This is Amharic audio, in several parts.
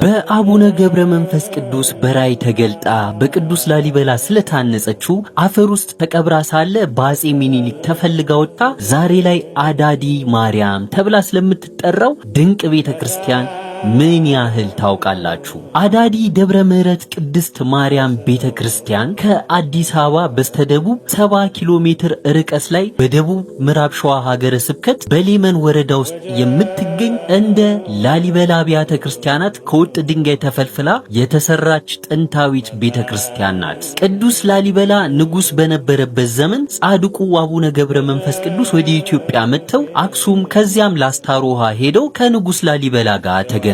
በአቡነ ገብረ መንፈስ ቅዱስ በራእይ ተገልጣ በቅዱስ ላሊበላ ስለታነጸችው አፈር ውስጥ ተቀብራ ሳለ በአፄ ሚኒሊክ ተፈልጋ ወጣ ዛሬ ላይ አዳዲ ማርያም ተብላ ስለምትጠራው ድንቅ ቤተክርስቲያን ምን ያህል ታውቃላችሁ? አዳዲ ደብረ ምሕረት ቅድስት ማርያም ቤተክርስቲያን ከአዲስ አበባ በስተደቡብ 70 ኪሎ ሜትር ርቀት ላይ በደቡብ ምዕራብ ሸዋ ሀገረ ስብከት በሌመን ወረዳ ውስጥ የምትገኝ እንደ ላሊበላ አብያተ ክርስቲያናት ከወጥ ድንጋይ ተፈልፍላ የተሰራች ጥንታዊት ቤተክርስቲያን ናት። ቅዱስ ላሊበላ ንጉስ በነበረበት ዘመን ጻድቁ አቡነ ገብረ መንፈስ ቅዱስ ወደ ኢትዮጵያ መጥተው አክሱም ከዚያም ላስታሮሃ ሄደው ከንጉስ ላሊበላ ጋር ተገናኙ።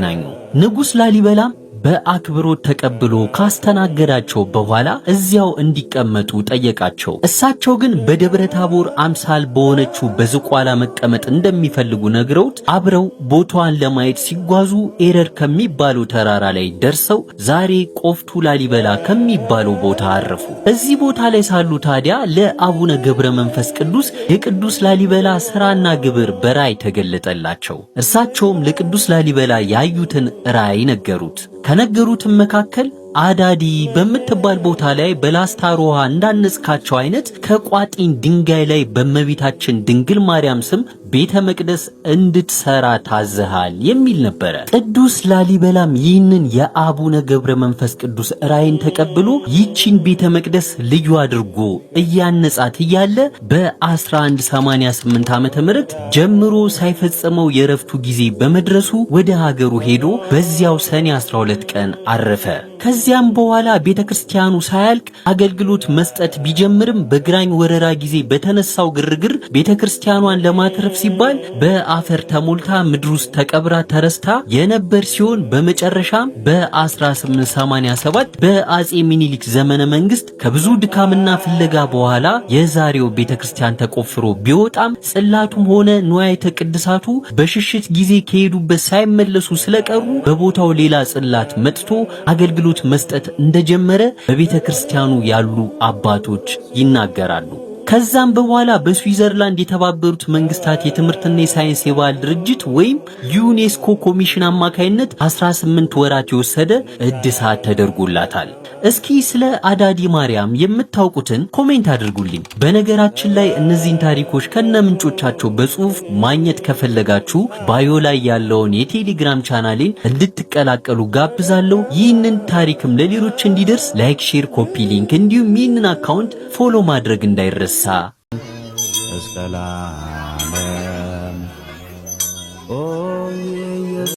ንጉስ ላሊበላ በአክብሮት ተቀብሎ ካስተናገዳቸው በኋላ እዚያው እንዲቀመጡ ጠየቃቸው። እሳቸው ግን በደብረ ታቦር አምሳል በሆነችው በዝቋላ መቀመጥ እንደሚፈልጉ ነግረውት አብረው ቦታዋን ለማየት ሲጓዙ ኤረር ከሚባለው ተራራ ላይ ደርሰው ዛሬ ቆፍቱ ላሊበላ ከሚባለው ቦታ አረፉ። እዚህ ቦታ ላይ ሳሉ ታዲያ ለአቡነ ገብረ መንፈስ ቅዱስ የቅዱስ ላሊበላ ስራና ግብር በራእይ ተገለጠላቸው። እርሳቸውም ለቅዱስ ላሊበላ ያዩትን ራእይ ነገሩት። ከነገሩትም መካከል አዳዲ በምትባል ቦታ ላይ በላስታ ሮሃ እንዳነጽካቸው አይነት ከቋጢን ድንጋይ ላይ በእመቤታችን ድንግል ማርያም ስም ቤተ መቅደስ እንድትሰራ ታዘሃል የሚል ነበረ። ቅዱስ ላሊበላም ይህንን የአቡነ ገብረ መንፈስ ቅዱስ ራእይን ተቀብሎ ይቺን ቤተ መቅደስ ልዩ አድርጎ እያነጻት እያለ በ1188 ዓመተ ምህረት ጀምሮ ሳይፈጸመው የረፍቱ ጊዜ በመድረሱ ወደ ሀገሩ ሄዶ በዚያው ሰኔ 12 ቀን አረፈ። ከዚያም በኋላ ቤተክርስቲያኑ ሳያልቅ አገልግሎት መስጠት ቢጀምርም በግራኝ ወረራ ጊዜ በተነሳው ግርግር ቤተክርስቲያኗን ለማትረፍ ሲባል በአፈር ተሞልታ ምድር ውስጥ ተቀብራ ተረስታ የነበር ሲሆን በመጨረሻም በ1887 በአፄ ሚኒሊክ ዘመነ መንግስት ከብዙ ድካምና ፍለጋ በኋላ የዛሬው ቤተክርስቲያን ተቆፍሮ ቢወጣም ጽላቱም ሆነ ንዋያተ ቅድሳቱ በሽሽት ጊዜ ከሄዱበት ሳይመለሱ ስለቀሩ በቦታው ሌላ ጽላት መጥቶ አገልግሎት መስጠት እንደጀመረ በቤተክርስቲያኑ ያሉ አባቶች ይናገራሉ። ከዛም በኋላ በስዊዘርላንድ የተባበሩት መንግስታት የትምህርትና የሳይንስ የባህል ድርጅት ወይም ዩኔስኮ ኮሚሽን አማካይነት 18 ወራት የወሰደ እድሳት ተደርጎላታል። እስኪ ስለ አዳዲ ማርያም የምታውቁትን ኮሜንት አድርጉልኝ። በነገራችን ላይ እነዚህን ታሪኮች ከነምንጮቻቸው በጽሁፍ ማግኘት ከፈለጋችሁ ባዮ ላይ ያለውን የቴሌግራም ቻናሌን እንድትቀላቀሉ ጋብዛለሁ። ይህንን ታሪክም ለሌሎች እንዲደርስ ላይክ፣ ሼር፣ ኮፒ ሊንክ እንዲሁም ይህንን አካውንት ፎሎ ማድረግ እንዳይረሳ። እስከ ለዓለም